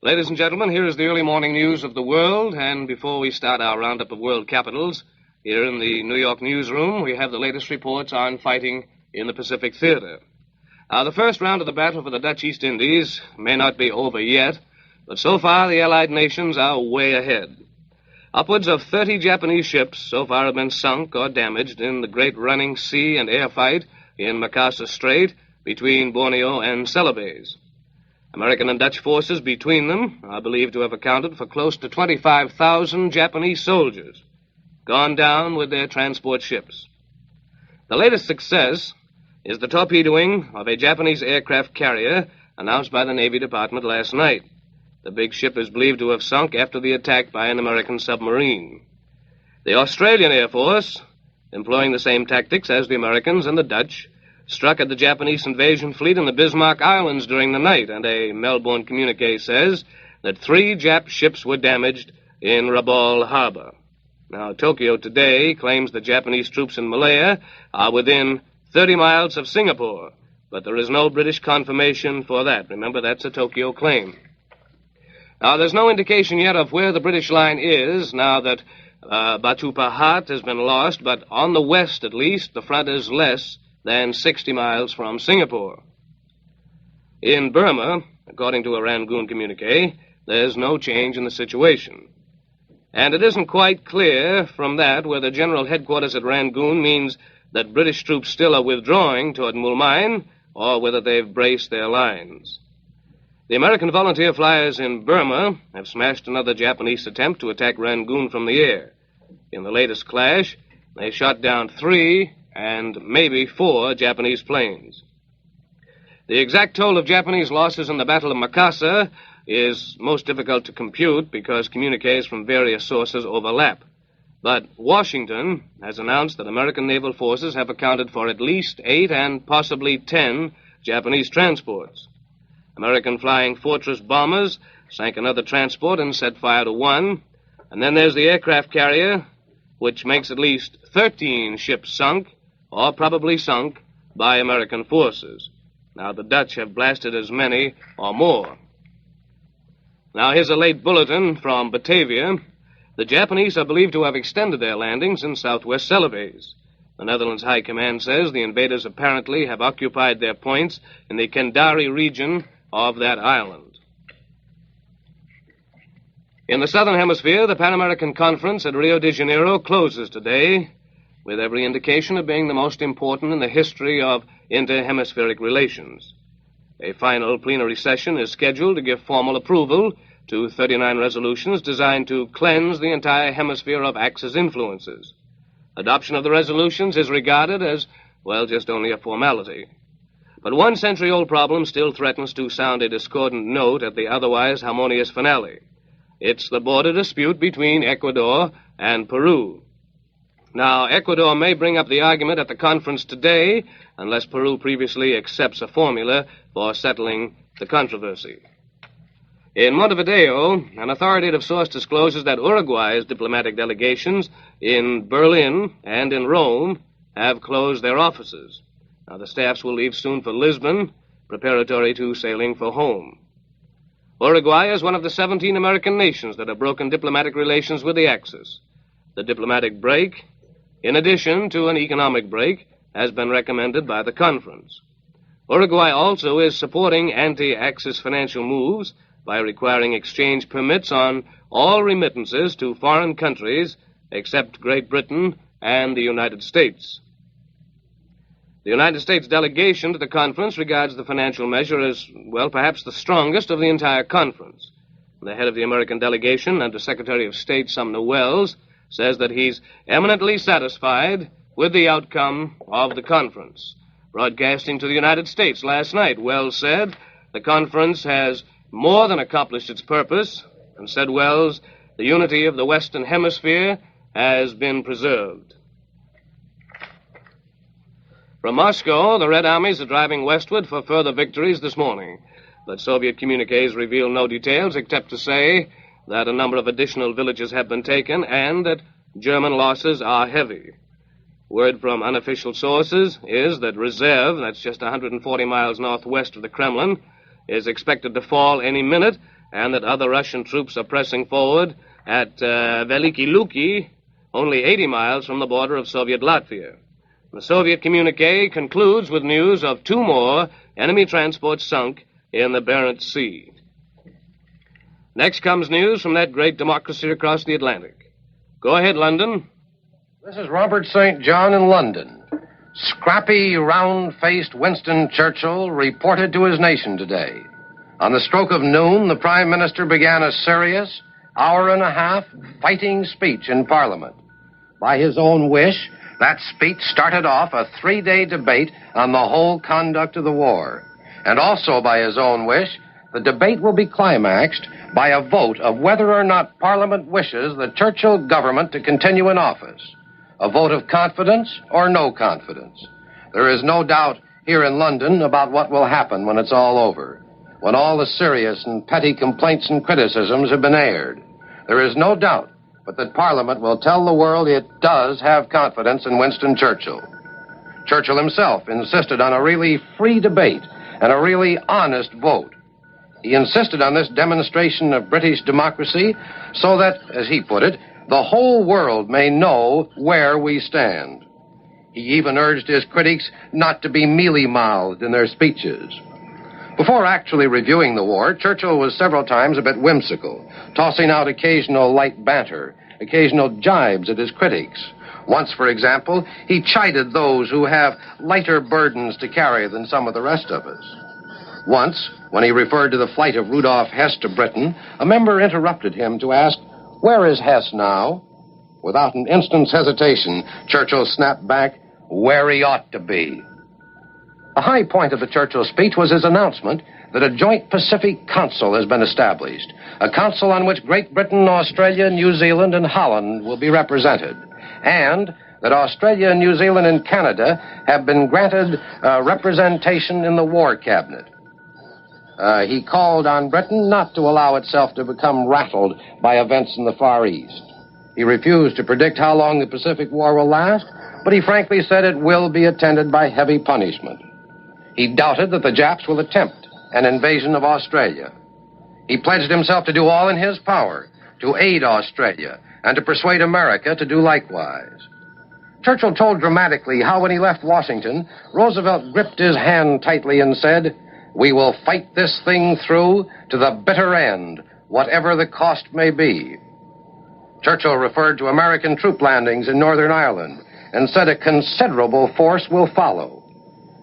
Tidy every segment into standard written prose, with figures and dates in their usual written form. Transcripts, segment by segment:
Ladies and gentlemen, here is the early morning news of the world, and before we start our roundup of world capitals, here in the New York newsroom, we have the latest reports on fighting in the Pacific Theater. Now, the first round of the battle for the Dutch East Indies may not be over yet, but so far the Allied nations are way ahead. Upwards of 30 Japanese ships so far have been sunk or damaged in the great running sea and air fight in Makassar Strait between Borneo and Celebes. American and Dutch forces between them are believed to have accounted for close to 25,000 Japanese soldiers gone down with their transport ships. The latest success is the torpedoing of a Japanese aircraft carrier announced by the Navy Department last night. The big ship is believed to have sunk after the attack by an American submarine. The Australian Air Force, employing the same tactics as the Americans and the Dutch, struck at the Japanese invasion fleet in the Bismarck Islands during the night, and a Melbourne communique says that 3 Jap ships were damaged in Rabaul Harbor. Now, Tokyo today claims the Japanese troops in Malaya are within 30 miles of Singapore, but there is no British confirmation for that. Remember, that's a Tokyo claim. Now, there's no indication yet of where the British line is now that Batu Pahat has been lost, but on the west, at least, the front is less than 60 miles from Singapore. In Burma, according to a Rangoon communique, there's no change in the situation. And it isn't quite clear from that whether General Headquarters at Rangoon means that British troops still are withdrawing toward Mulmine or whether they've braced their lines. The American volunteer flyers in Burma have smashed another Japanese attempt to attack Rangoon from the air. In the latest clash, they shot down 3 and maybe 4 Japanese planes. The exact toll of Japanese losses in the Battle of Makassar is most difficult to compute because communiques from various sources overlap. But Washington has announced that American naval forces have accounted for at least 8 and possibly 10 Japanese transports. American flying Fortress bombers sank another transport and set fire to 1. And then there's the aircraft carrier, which makes at least 13 ships sunk, or probably sunk, by American forces. Now, the Dutch have blasted as many or more. Now, here's a late bulletin from Batavia. The Japanese are believed to have extended their landings in southwest Celebes. The Netherlands High Command says the invaders apparently have occupied their points in the Kendari region of that island. In the Southern Hemisphere, the Pan American Conference at Rio de Janeiro closes today, with every indication of being the most important in the history of inter-hemispheric relations. A final plenary session is scheduled to give formal approval to 39 resolutions designed to cleanse the entire hemisphere of Axis influences. Adoption of the resolutions is regarded as, well, just only a formality. But one century-old problem still threatens to sound a discordant note at the otherwise harmonious finale. It's the border dispute between Ecuador and Peru. Now, Ecuador may bring up the argument at the conference today, unless Peru previously accepts a formula for settling the controversy. In Montevideo, an authoritative source discloses that Uruguay's diplomatic delegations in Berlin and in Rome have closed their offices. Now, the staffs will leave soon for Lisbon, preparatory to sailing for home. Uruguay is one of the 17 American nations that have broken diplomatic relations with the Axis. The diplomatic break, in addition to an economic break, has been recommended by the conference. Uruguay also is supporting anti-Axis financial moves by requiring exchange permits on all remittances to foreign countries except Great Britain and the United States. The United States delegation to the conference regards the financial measure as, well, perhaps the strongest of the entire conference. The head of the American delegation, Under Secretary of State Sumner Welles, says that he's eminently satisfied with the outcome of the conference. Broadcasting to the United States last night, Welles said, the conference has more than accomplished its purpose, and said Welles, the unity of the Western Hemisphere has been preserved. From Moscow, the Red Armies are driving westward for further victories this morning, but Soviet communiques reveal no details except to say that a number of additional villages have been taken and that German losses are heavy. Word from unofficial sources is that Reserve, that's just 140 miles northwest of the Kremlin, is expected to fall any minute and that other Russian troops are pressing forward at Veliki Luki, only 80 miles from the border of Soviet Latvia. The Soviet communique concludes with news of 2 more enemy transports sunk in the Barents Sea. Next comes news from that great democracy across the Atlantic. Go ahead, London. This is Robert St. John in London. Scrappy, round-faced Winston Churchill reported to his nation today. On the stroke of noon, the Prime Minister began a serious, hour-and-a-half fighting speech in Parliament. By his own wish, that speech started off a 3-day debate on the whole conduct of the war. And also by his own wish, the debate will be climaxed by a vote of whether or not Parliament wishes the Churchill government to continue in office. A vote of confidence or no confidence. There is no doubt here in London about what will happen when it's all over, when all the serious and petty complaints and criticisms have been aired. There is no doubt but that Parliament will tell the world it does have confidence in Winston Churchill. Churchill himself insisted on a really free debate and a really honest vote. He insisted on this demonstration of British democracy so that, as he put it, the whole world may know where we stand. He even urged his critics not to be mealy-mouthed in their speeches. Before actually reviewing the war, Churchill was several times a bit whimsical, tossing out occasional light banter, occasional jibes at his critics. Once, for example, he chided those who have lighter burdens to carry than some of the rest of us. Once, when he referred to the flight of Rudolf Hess to Britain, a member interrupted him to ask, "Where is Hess now?" Without an instant's hesitation, Churchill snapped back, "Where he ought to be." A high point of the Churchill speech was his announcement that a joint Pacific Council has been established, a council on which Great Britain, Australia, New Zealand, and Holland will be represented, and that Australia, New Zealand, and Canada have been granted representation in the War Cabinet. He called on Britain not to allow itself to become rattled by events in the Far East. He refused to predict how long the Pacific War will last, but he frankly said it will be attended by heavy punishment. He doubted that the Japs will attempt an invasion of Australia. He pledged himself to do all in his power to aid Australia and to persuade America to do likewise. Churchill told dramatically how when he left Washington, Roosevelt gripped his hand tightly and said, "We will fight this thing through to the bitter end, whatever the cost may be." Churchill referred to American troop landings in Northern Ireland and said a considerable force will follow.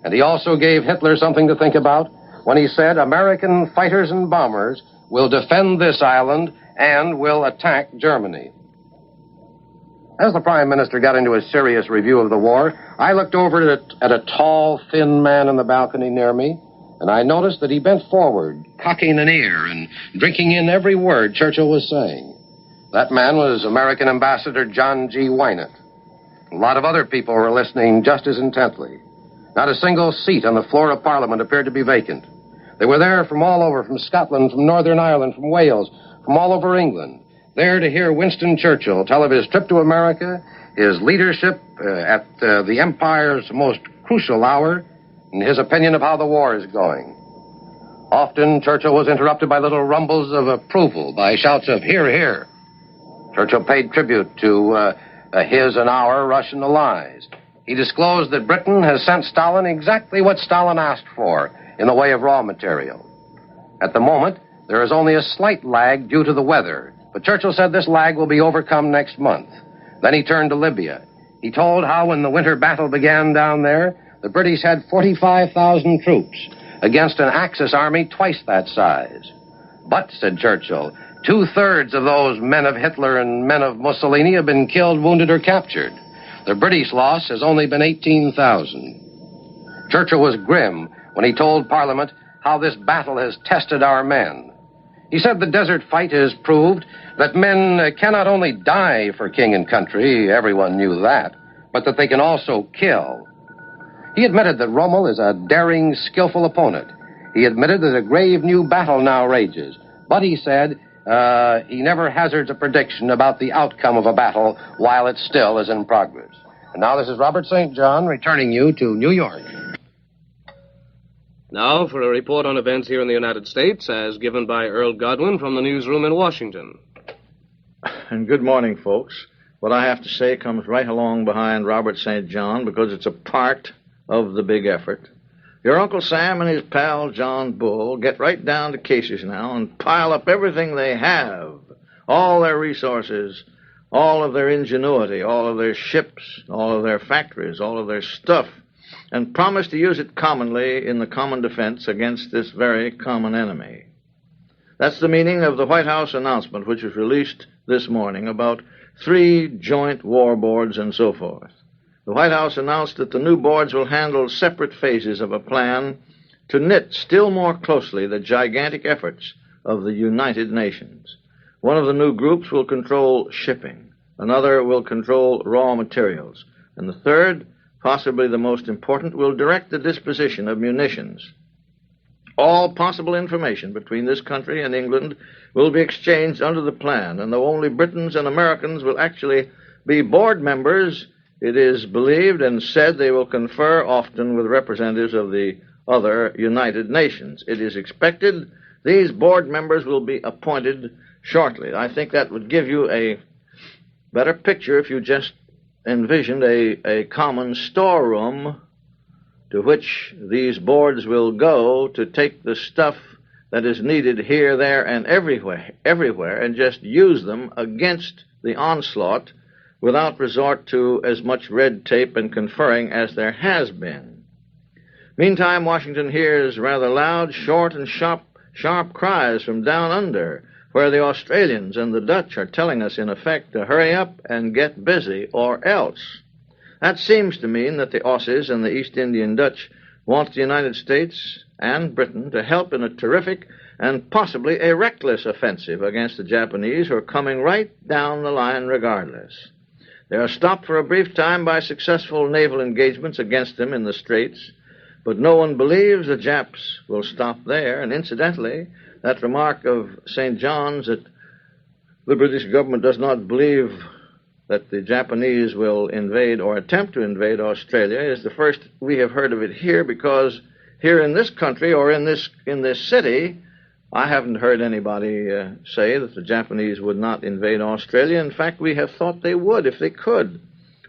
And he also gave Hitler something to think about when he said American fighters and bombers will defend this island and will attack Germany. As the Prime Minister got into a serious review of the war, I looked over at a tall, thin man on the balcony near me, and I noticed that he bent forward, cocking an ear and drinking in every word Churchill was saying. That man was American Ambassador John G. Wynant. A lot of other people were listening just as intently. Not a single seat on the floor of Parliament appeared to be vacant. They were there from all over, from Scotland, from Northern Ireland, from Wales, from all over England, there to hear Winston Churchill tell of his trip to America, his leadership at the Empire's most crucial hour, and his opinion of how the war is going. Often, Churchill was interrupted by little rumbles of approval, by shouts of "Hear, hear." Churchill paid tribute to his and our Russian allies. He disclosed that Britain has sent Stalin exactly what Stalin asked for in the way of raw material. At the moment, there is only a slight lag due to the weather, but Churchill said this lag will be overcome next month. Then he turned to Libya. He told how when the winter battle began down there, the British had 45,000 troops against an Axis army twice that size. But, said Churchill, 2/3 of those men of Hitler and men of Mussolini have been killed, wounded, or captured. The British loss has only been 18,000. Churchill was grim when he told Parliament how this battle has tested our men. He said the desert fight has proved that men cannot only die for king and country, everyone knew that, but that they can also kill. He admitted that Rommel is a daring, skillful opponent. He admitted that a grave new battle now rages. But he said he never hazards a prediction about the outcome of a battle while it still is in progress. And now this is Robert St. John returning you to New York. Now for a report on events here in the United States, as given by Earl Godwin from the newsroom in Washington. And good morning, folks. What I have to say comes right along behind Robert St. John because it's a part of the big effort. Your Uncle Sam and his pal John Bull get right down to cases now and pile up everything they have, all their resources, all of their ingenuity, all of their ships, all of their factories, all of their stuff, and promise to use it commonly in the common defense against this very common enemy. That's the meaning of the White House announcement, which was released this morning about 3 joint war boards and so forth. The White House announced that the new boards will handle separate phases of a plan to knit still more closely the gigantic efforts of the United Nations. One of the new groups will control shipping, another will control raw materials, and the third, possibly the most important, will direct the disposition of munitions. All possible information between this country and England will be exchanged under the plan, and though only Britons and Americans will actually be board members, it is believed and said they will confer often with representatives of the other United Nations. It is expected these board members will be appointed shortly. I think that would give you a better picture if you just envisioned a common storeroom to which these boards will go to take the stuff that is needed here, there, and everywhere, and just use them against the onslaught without resort to as much red tape and conferring as there has been. Meantime, Washington hears rather loud, short, and sharp cries from down under, where the Australians and the Dutch are telling us, in effect, to hurry up and get busy, or else. That seems to mean that the Aussies and the East Indian Dutch want the United States and Britain to help in a terrific and possibly a reckless offensive against the Japanese, who are coming right down the line regardless. They are stopped for a brief time by successful naval engagements against them in the Straits, but no one believes the Japs will stop there, and incidentally, that remark of St. John's that the British government does not believe that the Japanese will invade or attempt to invade Australia is the first we have heard of it here, because here in this country or in this city, I haven't heard anybody say that the Japanese would not invade Australia. In fact, we have thought they would if they could.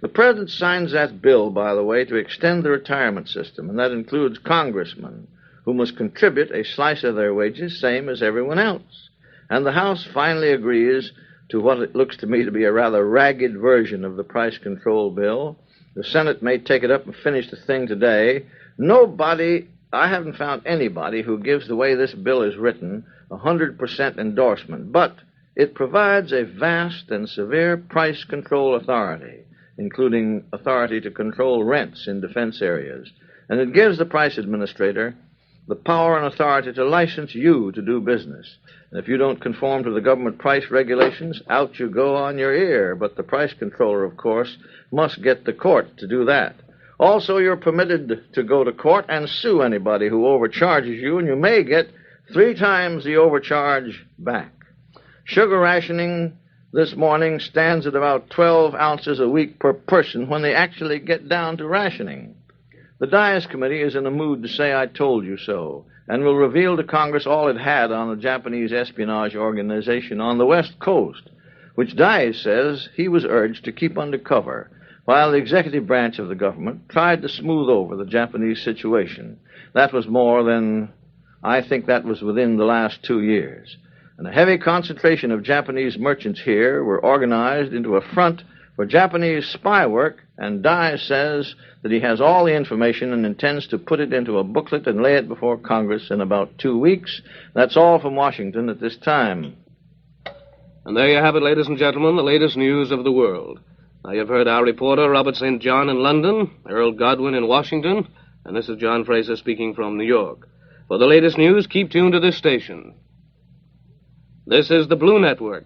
The President signs that bill, by the way, to extend the retirement system, and that includes congressmen who must contribute a slice of their wages, same as everyone else. And the House finally agrees to what it looks to me to be a rather ragged version of the price control bill. The Senate may take it up and finish the thing today. I haven't found anybody who gives the way this bill is written 100% endorsement, but it provides a vast and severe price control authority, including authority to control rents in defense areas. And it gives the price administrator the power and authority to license you to do business. And if you don't conform to the government price regulations, out you go on your ear. But the price controller, of course, must get the court to do that. Also, you're permitted to go to court and sue anybody who overcharges you, and you may get 3 times the overcharge back. Sugar rationing this morning stands at about 12 ounces a week per person when they actually get down to rationing. The Dias Committee is in a mood to say I told you so, and will reveal to Congress all it had on the Japanese espionage organization on the West Coast, which Dias says he was urged to keep under cover, while the executive branch of the government tried to smooth over the Japanese situation. That was within the last 2 years. And a heavy concentration of Japanese merchants here were organized into a front for Japanese spy work, and Dias says that he has all the information and intends to put it into a booklet and lay it before Congress in about 2 weeks. That's all from Washington at this time. And there you have it, ladies and gentlemen, the latest news of the world. Now, you've heard our reporter, Robert St. John in London, Earl Godwin in Washington, and this is John Fraser speaking from New York. For the latest news, keep tuned to this station. This is the Blue Network.